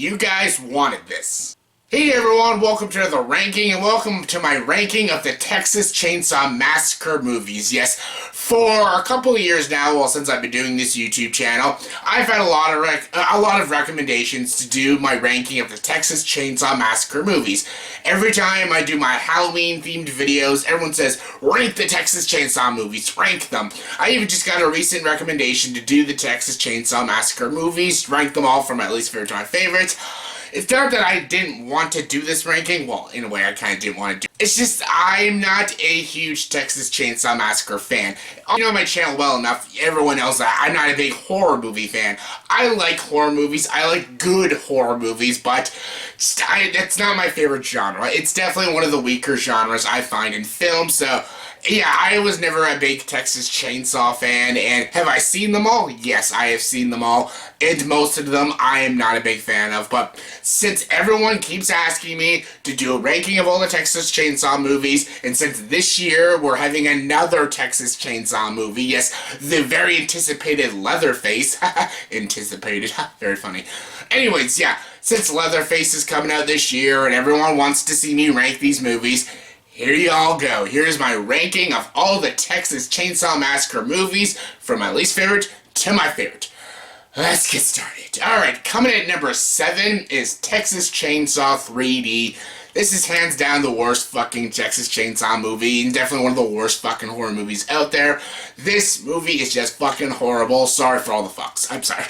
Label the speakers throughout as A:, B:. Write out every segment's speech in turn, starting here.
A: You guys wanted this. Hey everyone, welcome to the ranking, and welcome to my ranking of the Texas Chainsaw Massacre movies. Yes, for a couple of years now, well, since I've been doing this YouTube channel, I've had a lot of recommendations to do my ranking of the Texas Chainsaw Massacre movies. Every time I do my Halloween-themed videos, everyone says, rank the Texas Chainsaw movies, rank them. I even just got a recent recommendation to do the Texas Chainsaw Massacre movies, rank them all from my least favorite to my favorites. It's not that I didn't want to do this ranking. Well, in a way, I kind of didn't want to do it. It's just I'm not a huge Texas Chainsaw Massacre fan. You know my channel well enough. Everyone knows that I'm not a big horror movie fan. I like horror movies. I like good horror movies, but it's not my favorite genre. It's definitely one of the weaker genres I find in film, so yeah, I was never a big Texas Chainsaw fan, and have I seen them all? Yes, I have seen them all, and most of them I am not a big fan of, but since everyone keeps asking me to do a ranking of all the Texas Chainsaw movies, and since this year we're having another Texas Chainsaw movie, yes, the very anticipated Leatherface, anticipated, very funny. Anyways, yeah, since Leatherface is coming out this year, and everyone wants to see me rank these movies, here you all go. Here's my ranking of all the Texas Chainsaw Massacre movies from my least favorite to my favorite. Let's get started. Alright, coming at number 7 is Texas Chainsaw 3D. This is hands down the worst fucking Texas Chainsaw movie, and definitely one of the worst fucking horror movies out there. This movie is just fucking horrible. Sorry for all the fucks. I'm sorry.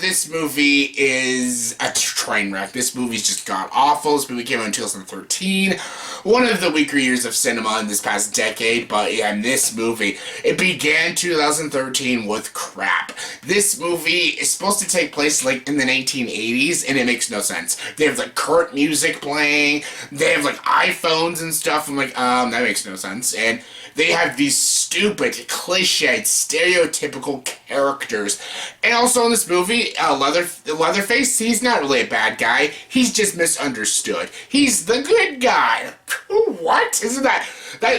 A: This movie is a train wreck. This movie's just god awful. This movie came out in 2013. One of the weaker years of cinema in this past decade, but yeah, in this movie, it began 2013 with crap. This movie is supposed to take place like in the 1980s, and it makes no sense. They have like current music playing, they have like iPhones and stuff. I'm like, that makes no sense. And they have these stupid, cliched, stereotypical characters. And also in this movie, Leatherface, he's not really a bad guy. He's just misunderstood. He's the good guy. What? Isn't that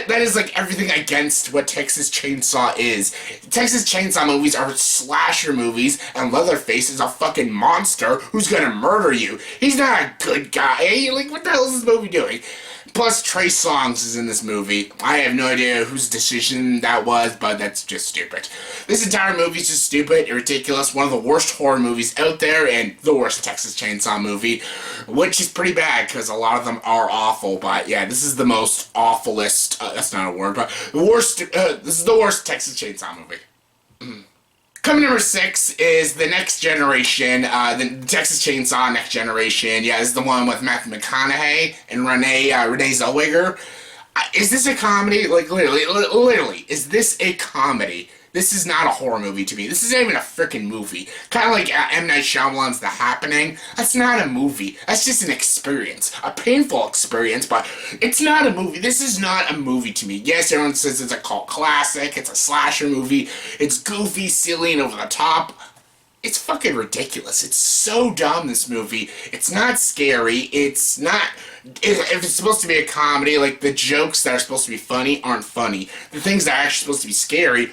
A: is like everything against what Texas Chainsaw is. Texas Chainsaw movies are slasher movies, and Leatherface is a fucking monster who's gonna murder you. He's not a good guy. Like, what the hell is this movie doing? Plus, Trey Songz is in this movie. I have no idea whose decision that was, but that's just stupid. This entire movie is just stupid and ridiculous. One of the worst horror movies out there, and the worst Texas Chainsaw movie, which is pretty bad because a lot of them are awful. But yeah, this is the most awfulest. That's not a word, but the worst. This is the worst Texas Chainsaw movie. Coming number 6 is the Next Generation, the Texas Chainsaw Next Generation. Yeah, this is the one with Matthew McConaughey and Renee Zellweger. Is this a comedy? Like, literally, is this a comedy? This is not a horror movie to me. This isn't even a freaking movie. Kind of like M. Night Shyamalan's The Happening. That's not a movie. That's just an experience. A painful experience, but it's not a movie. This is not a movie to me. Yes, everyone says it's a cult classic. It's a slasher movie. It's goofy, silly, and over the top. It's fucking ridiculous. It's so dumb, this movie. It's not scary. It's not... If it's supposed to be a comedy, like, the jokes that are supposed to be funny aren't funny. The things that are actually supposed to be scary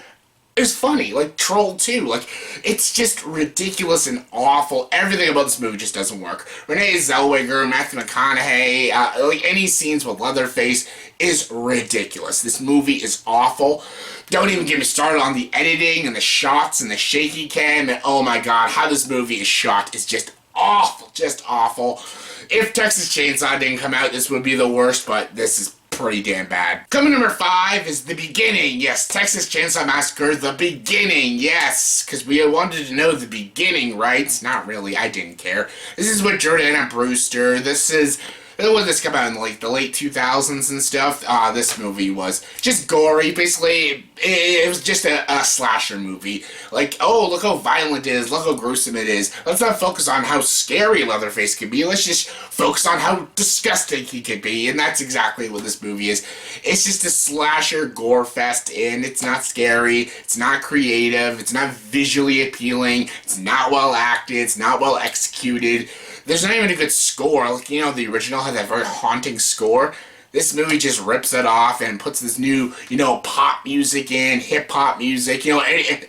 A: is funny, like Troll 2. Like, it's just ridiculous and awful. Everything about this movie just doesn't work. Renee Zellweger, Matthew McConaughey, like any scenes with Leatherface is ridiculous. This movie is awful. Don't even get me started on the editing and the shots and the shaky cam, and oh my god, how this movie is shot is just awful, just awful. If Texas Chainsaw didn't come out, this would be the worst, but this is pretty damn bad. Coming number 5 is The Beginning. Yes, Texas Chainsaw Massacre, The Beginning. Yes, because we wanted to know the beginning, right? Not really, I didn't care. This is with Jordana Brewster. When this came out in like the late 2000s and stuff, this movie was just gory. Basically, it was just a slasher movie. Like, oh, look how violent it is, look how gruesome it is. Let's not focus on how scary Leatherface could be, let's just focus on how disgusting he could be, and that's exactly what this movie is. It's just a slasher gore fest, and it's not scary, it's not creative, it's not visually appealing, it's not well acted, it's not well executed. There's not even a good score. Like, you know, the original had that very haunting score. This movie just rips it off and puts this new, pop music in, hip-hop music,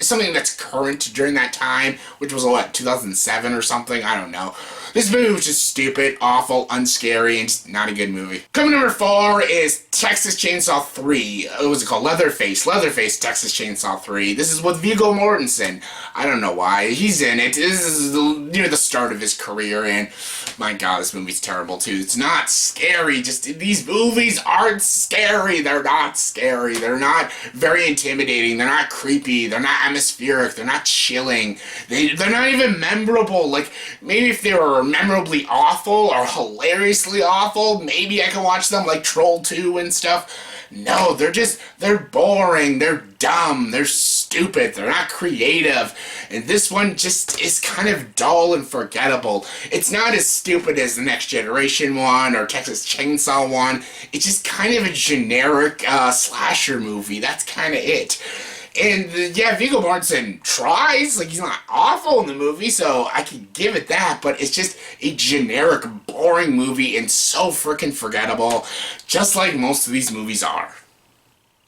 A: something that's current during that time, which was, 2007 or something? I don't know. This movie was just stupid, awful, unscary, and just not a good movie. Coming number 4 is Texas Chainsaw 3. What was it called? Leatherface. Leatherface Texas Chainsaw 3. This is with Viggo Mortensen. I don't know why. He's in it. This is near the start of his career, and my god, this movie's terrible too. It's not scary. Just these movies aren't scary. They're not scary. They're not very intimidating. They're not creepy. They're not atmospheric. They're not chilling. They're not even memorable. Like, maybe if they were memorably awful or hilariously awful, maybe I can watch them, like Troll 2 and stuff. No, they're boring, they're dumb, they're stupid, they're not creative, and this one just is kind of dull and forgettable. It's not as stupid as the Next Generation one or Texas Chainsaw one. It's just kind of a generic slasher movie. That's kind of it. And Viggo Mortensen tries, like, he's not awful in the movie, so I can give it that, but it's just a generic, boring movie and so freaking forgettable, just like most of these movies are.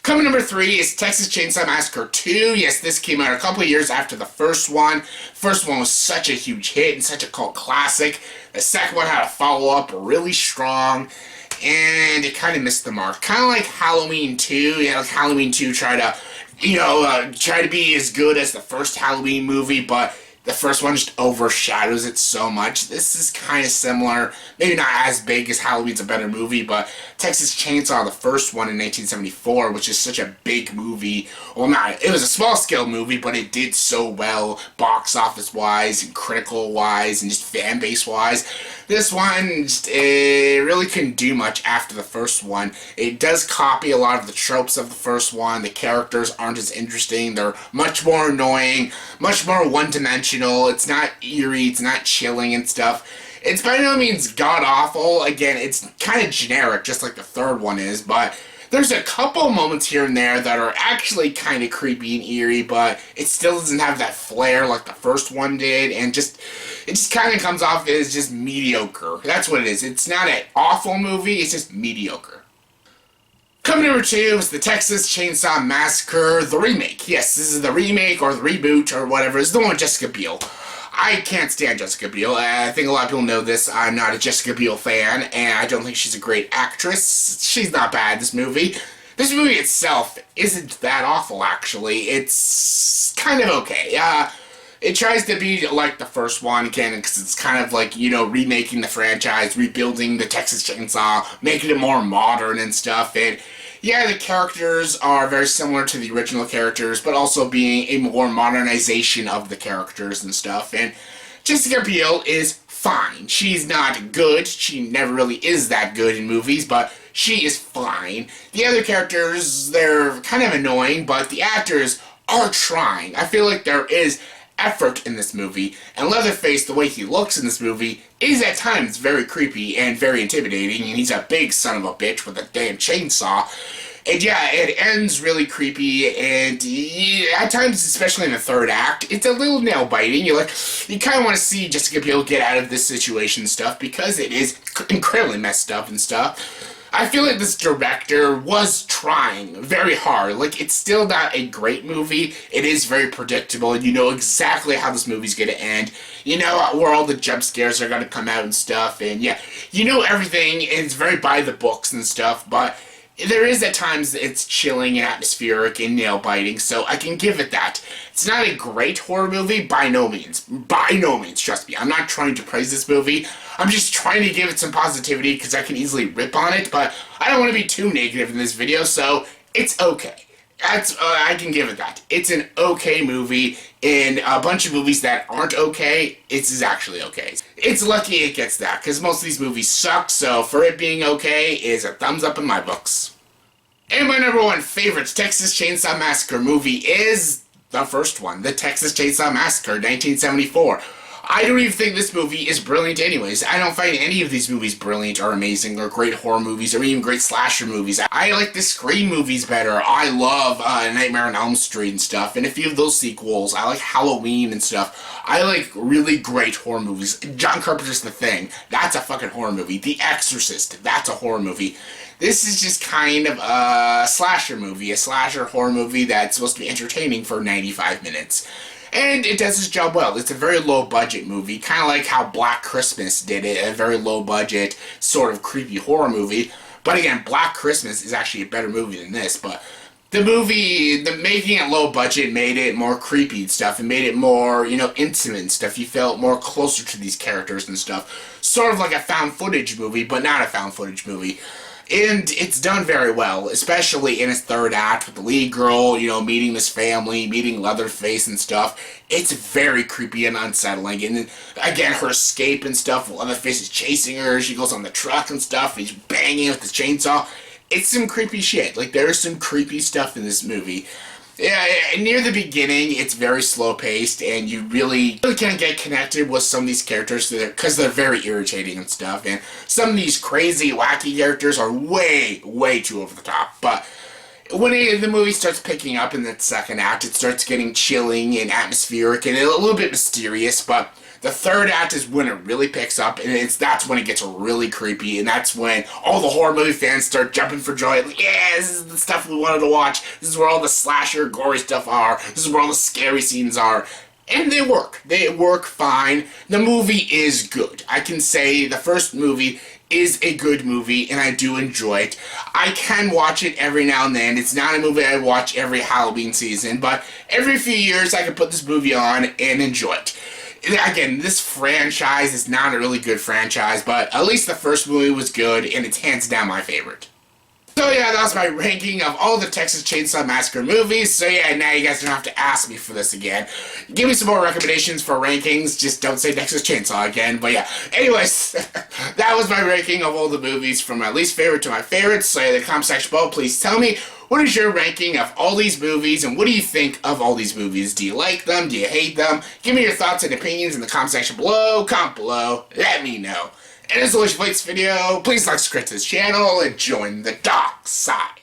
A: Coming number 3 is Texas Chainsaw Massacre 2. Yes, this came out a couple of years after the first one. First one was such a huge hit and such a cult classic. The second one had a follow-up really strong, and it kind of missed the mark. Kind of like Halloween 2. Like Halloween 2 tried to try to be as good as the first Halloween movie, but the first one just overshadows it so much. This is kind of similar. Maybe not as big as Halloween's a better movie, but Texas Chainsaw, the first one in 1974, which is such a big movie. Well, it was a small-scale movie, but it did so well box office-wise and critical-wise and just fan-base-wise. This one, it really couldn't do much after the first one. It does copy a lot of the tropes of the first one. The characters aren't as interesting. They're much more annoying, much more one-dimensional. It's not eerie. It's not chilling and stuff. It's by no means god-awful. Again, it's kind of generic, just like the third one is, but there's a couple moments here and there that are actually kind of creepy and eerie, but it still doesn't have that flair like the first one did, and it just kind of comes off as just mediocre. That's what it is. It's not an awful movie, it's just mediocre. Coming number 2 is the Texas Chainsaw Massacre, the remake. Yes, this is the remake or the reboot or whatever. It's the one with Jessica Biel. I can't stand Jessica Biel. I think a lot of people know this. I'm not a Jessica Biel fan, and I don't think she's a great actress. She's not bad, this movie. This movie itself isn't that awful, actually. It's kind of okay. It tries to be like the first one, again, because it's kind of like, remaking the franchise, rebuilding the Texas Chainsaw, making it more modern and stuff, and yeah, the characters are very similar to the original characters, but also being a more modernization of the characters and stuff. And Jessica Biel is fine. She's not good. She never really is that good in movies, but she is fine. The other characters, they're kind of annoying, but the actors are trying. I feel like there is effort in this movie, and Leatherface, the way he looks in this movie, is at times very creepy and very intimidating, and he's a big son of a bitch with a damn chainsaw. And yeah, it ends really creepy, and at times, especially in the third act, it's a little nail-biting. You kind of want to see Jessica Biel get out of this situation and stuff, because it is incredibly messed up and stuff. I feel like this director was trying very hard. Like, it's still not a great movie. It is very predictable, and you know exactly how this movie's gonna end. You know where all the jump scares are gonna come out and stuff, and yeah, you know everything, and it's very by the books and stuff, but there is at times it's chilling and atmospheric and nail-biting, so I can give it that. It's not a great horror movie, by no means. By no means, trust me. I'm not trying to praise this movie. I'm just trying to give it some positivity, because I can easily rip on it, but I don't want to be too negative in this video, so it's okay. I can give it that. It's an okay movie. In a bunch of movies that aren't okay, it's actually okay. It's lucky it gets that, because most of these movies suck, so for it being okay is a thumbs up in my books. And my number 1 favorite Texas Chainsaw Massacre movie is the first one, the Texas Chainsaw Massacre, 1974. I don't even think this movie is brilliant anyways. I don't find any of these movies brilliant or amazing or great horror movies or even great slasher movies. I like the Scream movies better. I love Nightmare on Elm Street and stuff, and a few of those sequels. I like Halloween and stuff. I like really great horror movies. John Carpenter's The Thing. That's a fucking horror movie. The Exorcist. That's a horror movie. This is just kind of a slasher movie, a slasher horror movie that's supposed to be entertaining for 95 minutes. And it does its job well. It's a very low budget movie, kind of like how Black Christmas did it, a very low budget, sort of creepy horror movie. But again, Black Christmas is actually a better movie than this, but the movie, making it low budget made it more creepy and stuff, and made it more, intimate and stuff. You felt more closer to these characters and stuff. Sort of like a found footage movie, but not a found footage movie. And it's done very well, especially in its third act with the lead girl, meeting this family, meeting Leatherface and stuff. It's very creepy and unsettling. And then, again, her escape and stuff, Leatherface is chasing her, she goes on the truck and stuff, he's banging with the chainsaw. It's some creepy shit. Like, there's some creepy stuff in this movie. Yeah, near the beginning, it's very slow-paced, and you really can't get connected with some of these characters because they're very irritating and stuff, and some of these crazy, wacky characters are way, way too over the top. But when the movie starts picking up in the second act, it starts getting chilling and atmospheric and a little bit mysterious, but the third act is when it really picks up, and that's when it gets really creepy, and that's when all the horror movie fans start jumping for joy. Like, yeah, this is the stuff we wanted to watch. This is where all the slasher, gory stuff are. This is where all the scary scenes are. And they work. They work fine. The movie is good. I can say the first movie is a good movie, and I do enjoy it. I can watch it every now and then. It's not a movie I watch every Halloween season, but every few years I can put this movie on and enjoy it. Again, this franchise is not a really good franchise, but at least the first movie was good, and it's hands down my favorite. So yeah, that was my ranking of all the Texas Chainsaw Massacre movies. So yeah, now you guys don't have to ask me for this again. Give me some more recommendations for rankings. Just don't say Texas Chainsaw again. But yeah, anyways, that was my ranking of all the movies from my least favorite to my favorites. So yeah, in the comment section below, please tell me, what is your ranking of all these movies, and what do you think of all these movies? Do you like them? Do you hate them? Give me your thoughts and opinions in the comment section below. Comment below. Let me know. And as always, if you like this video, please like, subscribe to this channel, and join the dark side.